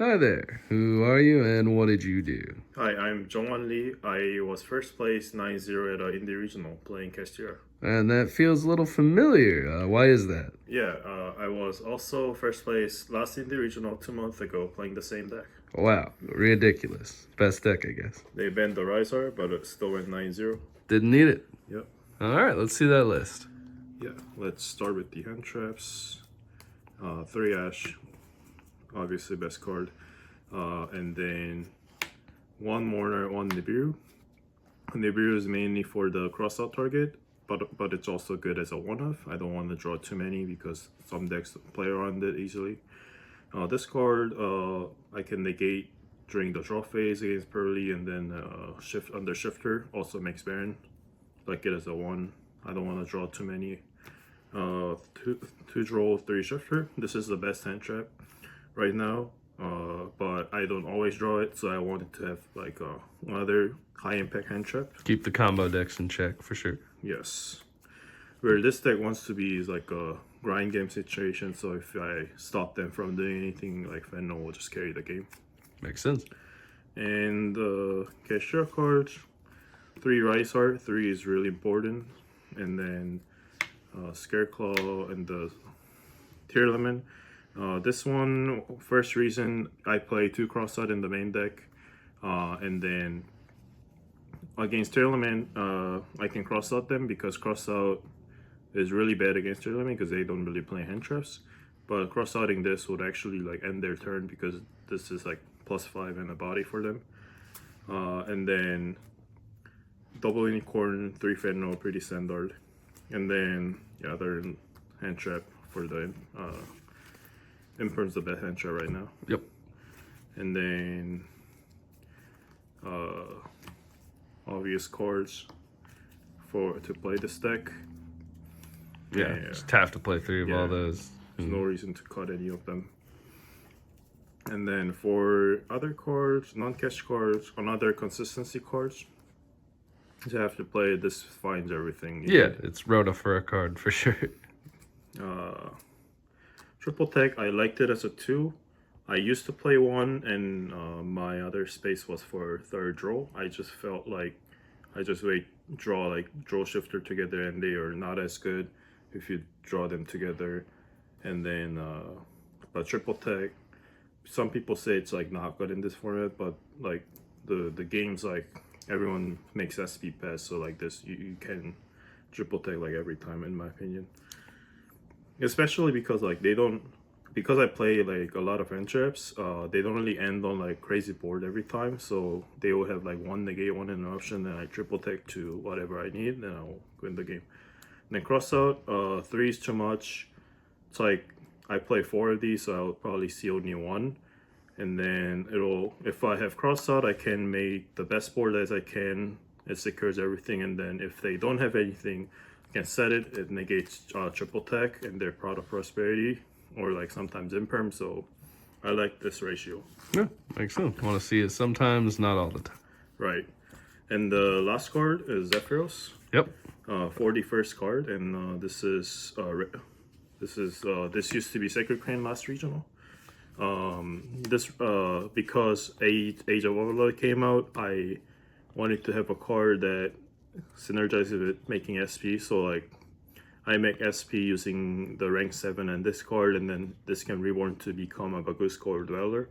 Hi there. Who are you and what did you do? Hi, I'm Jongwon Lee. I was first place 9-0 at Indie Regional playing Kashtira. And that feels a little familiar. Why is that? Yeah, I was also first place last Indie Regional 2 months ago playing the same deck. Wow, ridiculous. Best deck, I guess. They banned the Riser, but it still went 9-0. Didn't need it. Yep. All right, let's see that list. Yeah, let's start with the hand traps. 3 Ash, obviously best card. And then 1 Mourner, 1 Nibiru. Nibiru is mainly for the cross-out target, but it's also good as a one-off. I don't want to draw too many because some decks play around it easily. This card I can negate during the draw phase against Purrely, and then shift under shifter also makes Baron. Like it as a 1. I don't want to draw too many. 2 draw, 3 shifter. This is the best hand trap right now. But I don't always draw it, so I wanted to have like another high impact hand trap. Keep the combo decks in check for sure. Yes. Where this deck wants to be is like a grind game situation, so if I stop them from doing anything, like Fennel will just carry the game. Makes sense. And Kashtira cards, 3 Rice Art, 3 is really important. And then Scareclaw and the Tearlaments. This one, first reason I play 2 cross-out in the main deck, and then against Tearlaments, I can cross-out them because cross-out is really bad against Tearlaments because they don't really play hand traps. But cross-outing this would actually like end their turn because this is like +5 and a body for them. And then double unicorn, 3 Fennel, pretty standard. And then the other hand trap for the Imperm's the best hand trap right now. Yep. And then obvious cards to play this deck. Yeah, just have to play 3 of all those. There's no reason to cut any of them. And then for other cards, non-cash cards, another consistency cards, you have to play this finds everything. Yeah, it's Rhoda for a card for sure. Triple tech, I liked it as a 2. I used to play 1, and my other space was for 3rd draw. I just felt like I just draw shifter together, and they are not as good if you draw them together. And then but triple tech, some people say it's like not good in this format, but like the game's like everyone makes SP pass, so like this you can triple tech like every time, in my opinion. Especially because like because I play like a lot of hand traps, they don't really end on like crazy board every time, so they will have like 1 negate, 1 interruption, then I triple tech to whatever I need, then I'll win the game. And then cross out, 3 is too much. It's like I play 4 of these, so I'll probably see only 1. And then if I have cross out, I can make the best board as I can. It secures everything, and then if they don't have anything, I can set it. It negates triple tech, and they're Proud of Prosperity, or like sometimes Imperm. So I like this ratio. Yeah, makes sense. Want to see it sometimes, not all the time. Right. And the last card is Zephyros. Yep. 41st card, and this used to be Sacred Crane last regional. Because Age of Overlord came out, I wanted to have a card that synergizes with making SP. So like I make SP using the rank 7 and this card, and then this can reborn to become a Bagus Core Dweller.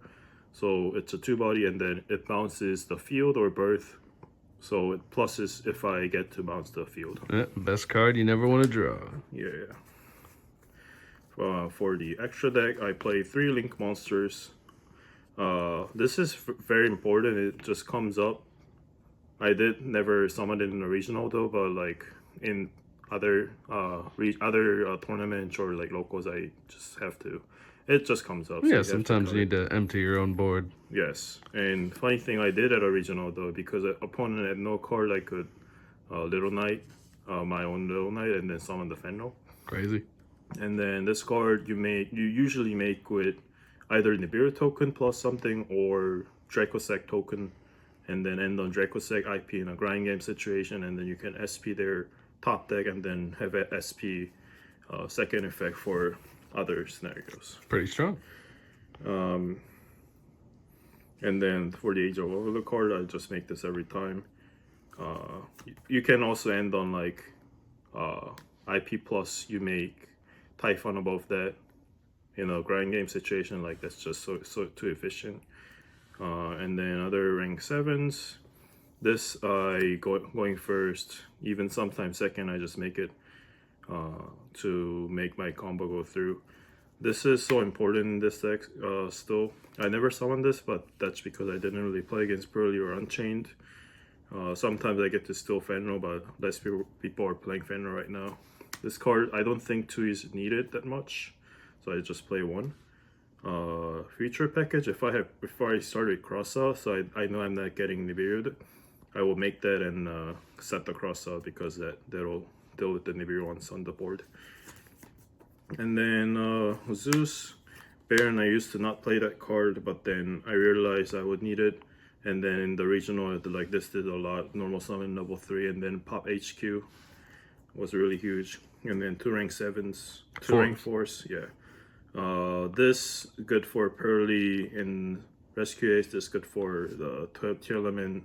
So it's a 2-body, and then it bounces the field or birth. So it pluses if I get to bounce the field. Yeah, best card you never want to draw. Yeah. For the extra deck, I play 3 Link monsters. This is very important. It just comes up. I did never summon it in the regional though, but like in other tournaments or like locals, I just have to. It just comes up. Yeah, so sometimes you need to empty your own board. Yes, and funny thing, I did at a regional though, because the opponent had no card, I could Little Knight, my own Little Knight, and then summon the Fennel. Crazy. And then this card you usually make with either Nibiru token plus something or Dracossack token, and then end on Dracossack IP in a grind game situation, and then you can SP their top deck and then have a SP second effect for other scenarios. Pretty strong. And then for the Age of Overlook card, I just make this every time. You can also end on like IP plus, you make Typhon above that. In a grind game situation, like that's just so too efficient. And then other rank 7s. This going first, even sometimes second, I just make it to make my combo go through. This is so important in this deck still. I never summoned this, but that's because I didn't really play against Purrely or Unchained. Sometimes I get to steal Fenrir, but less people are playing Fenrir right now. This card, I don't think 2 is needed that much, so I just play 1. Feature package, if I started cross out, so I know I'm not getting Nibiru, I will make that and set the cross out because that'll deal with the Nibiru ones on the board. And then Zeus, Baron, I used to not play that card, but then I realized I would need it. And then in the regional, like this did a lot. Normal summon level 3, and then pop HQ was really huge. And then 2 rank 7s, 2 rank 4s, yeah. This good for Purrely in Rescue Ace. This good for the Tearlaments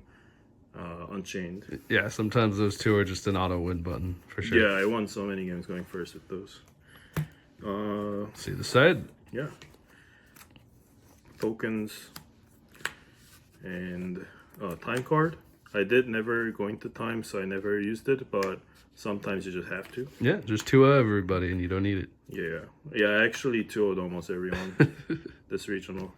Unchained. Yeah, sometimes those 2 are just an auto win button for sure. Yeah, I won so many games going first with those. See the side. Yeah. Tokens and time card. I did never go into time, so I never used it, but sometimes you just have to. Yeah, just 2 of everybody and you don't need it. Yeah, I actually 2'd almost everyone this regional.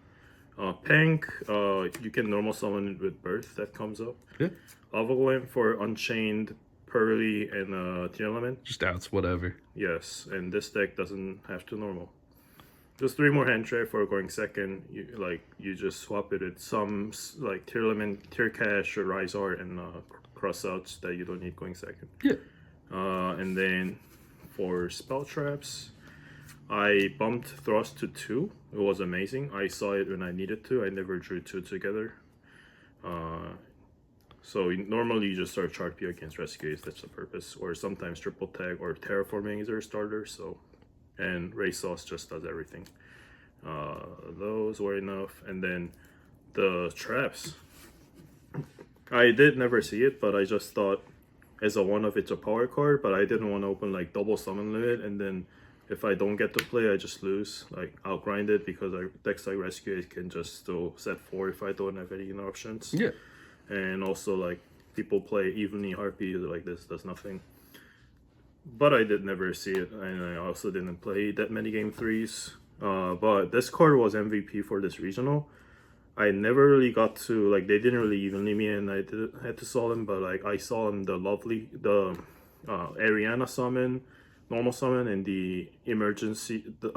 Pank, you can normal summon it with Birth, that comes up. Yeah. Avalanche for Unchained, Purrely, and Tearlaments. Just outs whatever. Yes, and this deck doesn't have to normal. Just 3 more hand trade for going second. You just swap it with some like Tearlaments, Tear Cash, or Rise Art, and cross outs that you don't need going second. Yeah. And then for spell traps, I bumped Thrust to 2. It was amazing. I saw it when I needed to. I never drew 2 together. So normally you just start Chart P against Rescue Ace, that's the purpose. Or sometimes triple tag or terraforming is your starter. So, and Ray Sauce just does everything. Those were enough. And then the traps. I did never see it, but I just thought as a one-off it's a power card, but I didn't want to open like double summon limit, and then if I don't get to play, I just lose. Like, I'll grind it because decks like Rescue Ace can just still set 4 if I don't have any options. Yeah. And also, like, people play evenly Harpy like this, does nothing. But I did never see it, and I also didn't play that many game 3s. But this card was MVP for this regional. I never really got to, like, they didn't really evenly me, and I had to saw them, but like I saw them the Ariana summon, normal summon, and the emergency, the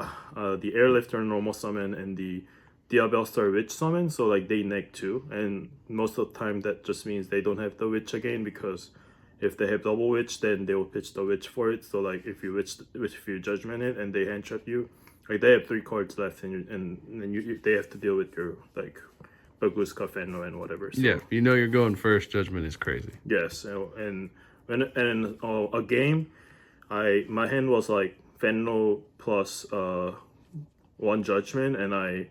airlifter normal summon, and the Diabellstar Witch summon. So like they neg 2, and most of the time that just means they don't have the Witch again, because if they have double Witch, then they will pitch the Witch for it. So like if you Judgment it and they hand trap you, like they have 3 cards left, and they have to deal with your like Baguska, Fenrir, and whatever. So, yeah, you know you're going first. Judgment is crazy. yes, and a game, my hand was like Fenrir plus 1 Judgment, and I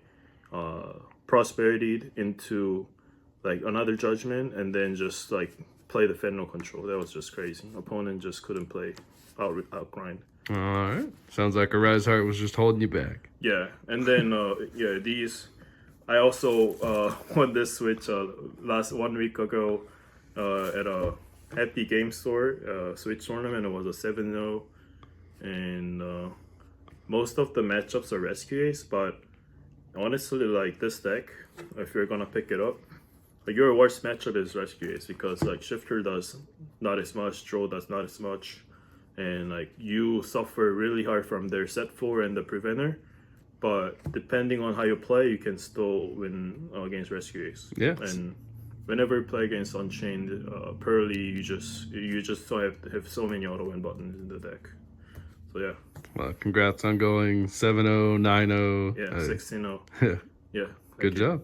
Prosperity'd into like another Judgment, and then just like play the Fenrir control. That was just crazy. Opponent just couldn't play out grind. All right. Sounds like a Rise Heart was just holding you back. Yeah, and then yeah, these. I also won this Switch last 1 week ago at a Happy Game Store Switch tournament. It was a 7-0, and most of the matchups are Rescue Ace. But honestly, like this deck, if you're gonna pick it up, like your worst matchup is Rescue Ace, because like Shifter does not as much, Troll does not as much, and like you suffer really hard from their set 4 and the Preventer. But depending on how you play, you can still win against Rescue Ace. Yeah. And whenever you play against Unchained, Purrely, you just have so many auto win buttons in the deck. So yeah. Well, congrats on going 7-0, 9-0. Yeah, 16-0. Yeah. Yeah. Good job.